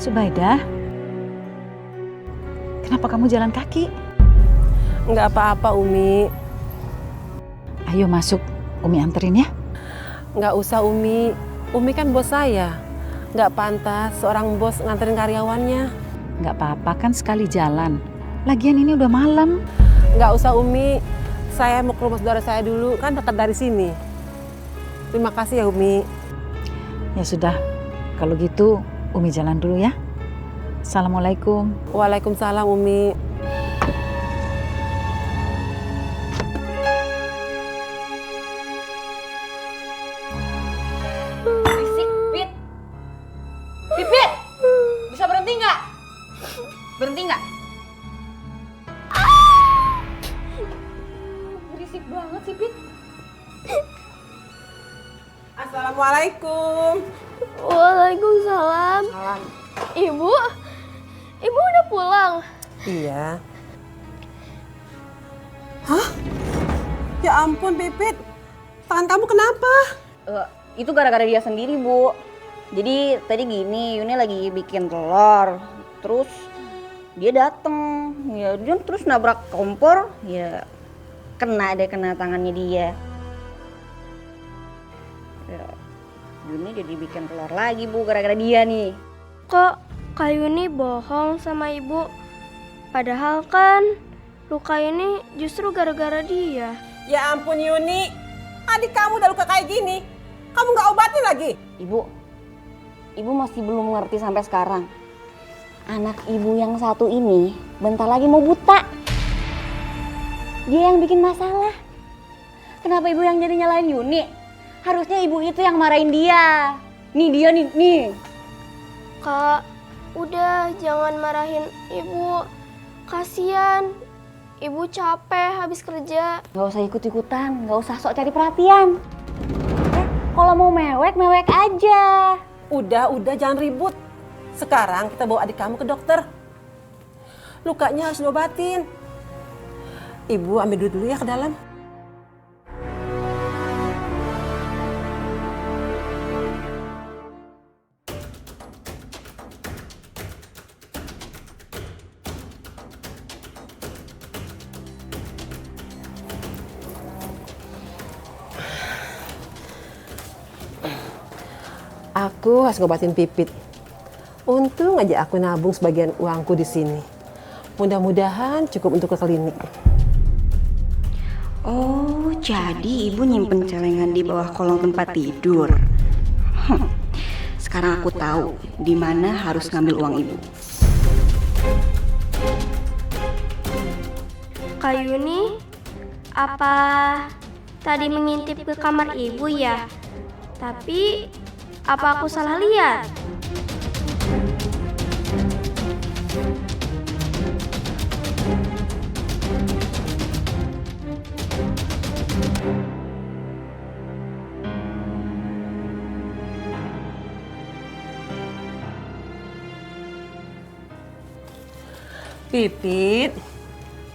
Subaidah, kenapa kamu jalan kaki? Nggak apa-apa, Umi. Ayo masuk, Umi anterin ya. Nggak usah, Umi. Umi kan bos saya. Nggak pantas seorang bos nganterin karyawannya. Nggak apa-apa kan sekali jalan. Lagian ini udah malam. Nggak usah, Umi. Saya mau ke rumah saudara saya dulu, kan dekat dari sini. Terima kasih ya, Umi. Ya sudah, kalau gitu Umi jalan dulu ya. Assalamualaikum. Waalaikumsalam, Umi. Berisik, Pit. Pipit, bisa berhenti nggak? Berhenti nggak? Berisik banget sih, Pit. Assalamualaikum. Waalaikumsalam. Salam. Ibu udah pulang? Iya. Hah? Ya ampun, Pipit. Tangan kamu kenapa? Itu gara-gara dia sendiri, Bu. Jadi tadi gini, Yuni lagi bikin telur. Terus dia dateng. Ya, dia terus nabrak kompor. Ya, kena tangannya dia. Ya, Yuni jadi bikin telur lagi, Bu, gara-gara dia nih. Kok Kak Yuni bohong sama ibu? Padahal kan luka ini justru gara-gara dia. Ya ampun, Yuni. Adik kamu udah luka kayak gini. Kamu nggak obatin lagi? Ibu masih belum ngerti sampai sekarang. Anak ibu yang satu ini bentar lagi mau buta. Dia yang bikin masalah. Kenapa ibu yang jadi nyalain Yuni? Harusnya ibu itu yang marahin dia. Nih dia nih. Kak, udah jangan marahin ibu. Kasian. Ibu capek habis kerja. Gak usah ikut-ikutan, gak usah sok cari perhatian. Kalau mau mewek aja. Udah jangan ribut. Sekarang kita bawa adik kamu ke dokter. Lukanya harus diobatin. Ibu ambil dulu ya ke dalam. Aku harus ngobatin Pipit. Untung aja aku nabung sebagian uangku di sini. Mudah-mudahan cukup untuk ke klinik. Oh, jadi ibu nyimpen celengan di bawah kolong tempat tidur. Sekarang aku tahu di mana harus ngambil uang ibu. Kak Yuni, apa tadi mengintip ke kamar ibu ya? Tapi apa aku salah lihat? Pipit,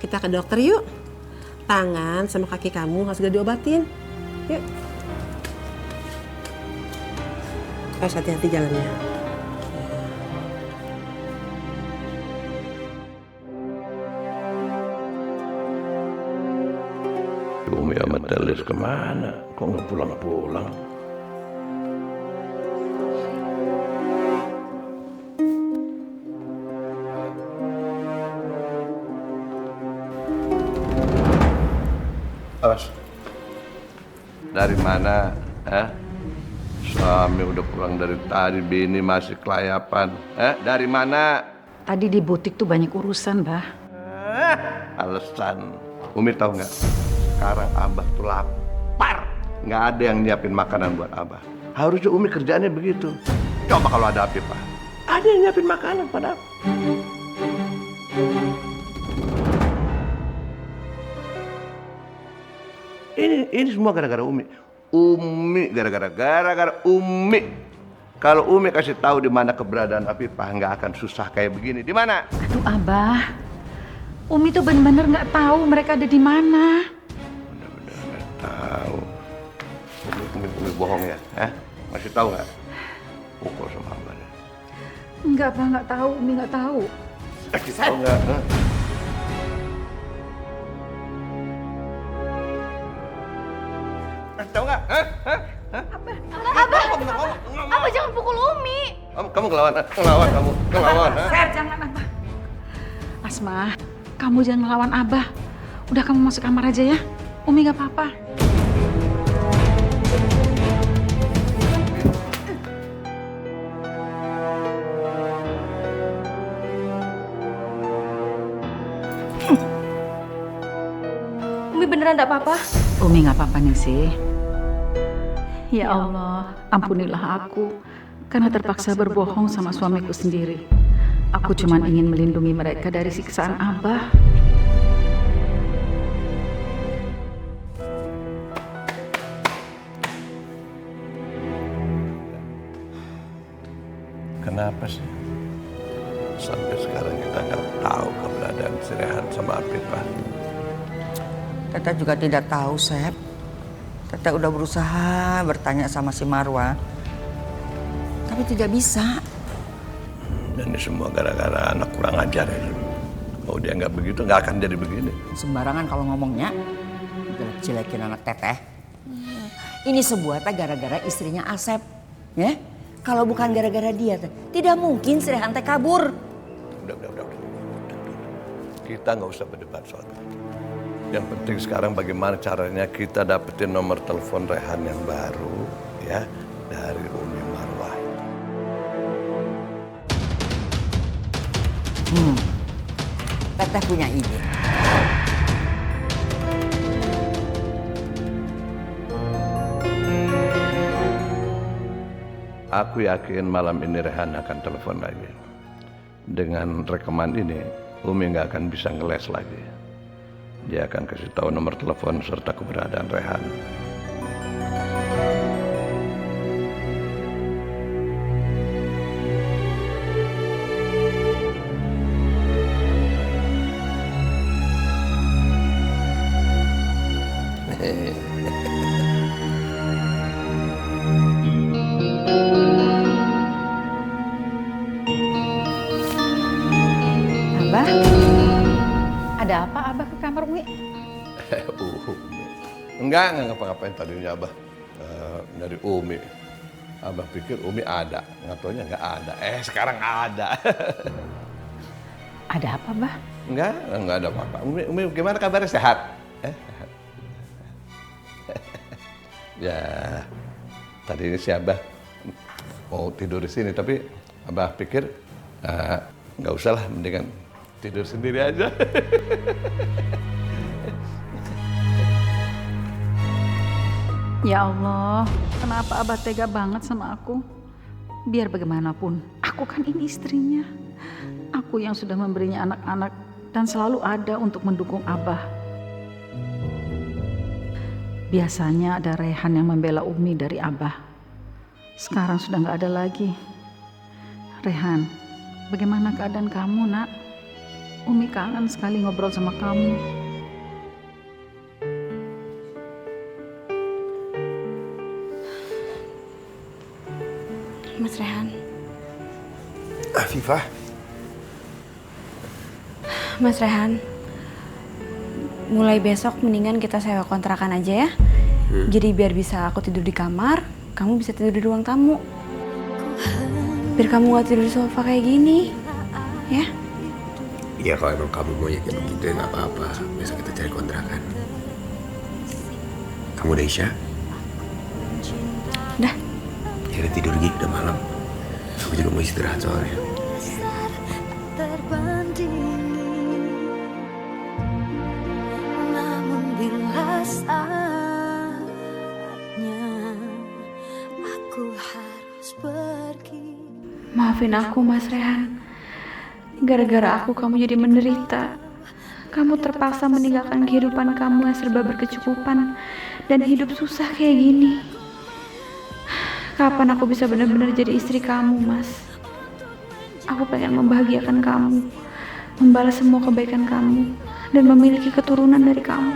kita ke dokter yuk. Tangan sama kaki kamu harus segera diobatin. Yuk. Harus hati-hati jalannya. Umi sama Telis kemana? Kok nggak pulang-pulang? Awas. Dari mana? Suami udah pulang dari tadi, bini masih kelayapan. Dari mana? Tadi di butik tuh banyak urusan, Bah. Alasan. Umi tahu nggak? Sekarang Abah tuh lapar. Nggak ada yang nyiapin makanan buat Abah. Harusnya Umi kerjaannya begitu. Coba kalau ada Apip, Pak. Ada yang nyiapin makanan pada Apip. Ini semua gara-gara Umi. Gara-gara Umi. Kalau Umi kasih tahu di mana keberadaan Afifah, nggak akan susah kayak begini. Di mana? Aduh, Abah. Umi tuh bener-bener nggak tahu mereka ada di mana. Bener-bener nggak tahu. Umi bohong ya? Masih tahu nggak? Pukul sama Abah. Enggak, Pak, nggak tahu. Umi nggak tahu. Tahu nggak? Hah? Tahu nggak? Hah? Hah? Hah? Abah jangan pukul Umi. Kamu ngelawan, ngelawan kamu, ngelawan. Hah? Fer, jangan, Abah. Asma, kamu jangan ngelawan Abah. Udah kamu masuk kamar aja ya. Umi nggak apa-apa. Umi beneran enggak apa-apa? Umi nggak apa-apa nih sih. Ya Allah, ampunilah aku karena terpaksa berbohong sama suamiku sendiri. Aku cuma ingin melindungi mereka dari siksaan Abah. Kenapa sih? Sampai sekarang kita nggak tahu keberadaan si Rehan sama Afifah. Teteh juga tidak tahu, Sep. Teteh udah berusaha bertanya sama si Marwa, tapi tidak bisa. Dan ini semua gara-gara anak kurang ajar ya. Kalau dia nggak begitu, nggak akan jadi begini. Sembarangan kalau ngomongnya, jelek-jelekin anak Teteh. Ini sebuah teh gara-gara istrinya Asep, ya? Kalau bukan gara-gara dia, tidak mungkin si Rehan teh kabur. Udah. Kita nggak usah berdebat soal itu. Yang penting sekarang bagaimana caranya kita dapetin nomor telepon Rehan yang baru, ya, dari Umi Marwah. Teteh punya ide. Aku yakin malam ini Rehan akan telepon lagi. Dengan rekaman ini, Umi nggak akan bisa ngeles lagi. Dia akan kasih tahu nomor telepon serta keberadaan Rehan. Abah, ada apa Abah ke kamar Umi? Enggak ngapa-ngapain tadinya Abah dari Umi. Abah pikir Umi ada, nggak taunya nggak ada. Sekarang ada. Ada apa, Bah? Enggak ada apa-apa. Umi gimana kabarnya, sehat? Ya, tadi ini si Abah mau tidur di sini, tapi Abah pikir nggak usah lah, mendingan tidur sendiri aja. Ya Allah, kenapa Abah tega banget sama aku? Biar bagaimanapun, aku kan ini istrinya. Aku yang sudah memberinya anak-anak dan selalu ada untuk mendukung Abah. Biasanya ada Rehan yang membela Umi dari Abah. Sekarang sudah nggak ada lagi. Rehan, bagaimana keadaan kamu, Nak? Umi kangen sekali ngobrol sama kamu. Mas Rehan. Afifah. Mas Rehan, mulai besok mendingan kita sewa kontrakan aja ya. Jadi biar bisa aku tidur di kamar, kamu bisa tidur di ruang tamu. Biar kamu gak tidur di sofa kayak gini, ya? Ya kalau emang kamu mau ya kayak begitu ya nggak apa-apa. Besok kita cari kontrakan. Kamu udah Isya? Udah. Ya udah tidur Gi, udah malam. Aku juga mau istirahat soalnya. Maafin aku, Mas Rehan. Gara-gara aku kamu jadi menderita. Kamu terpaksa meninggalkan kehidupan kamu yang serba berkecukupan dan hidup susah kayak gini. Kapan aku bisa benar-benar jadi istri kamu, Mas? Aku pengen membahagiakan kamu, membalas semua kebaikan kamu, dan memiliki keturunan dari kamu.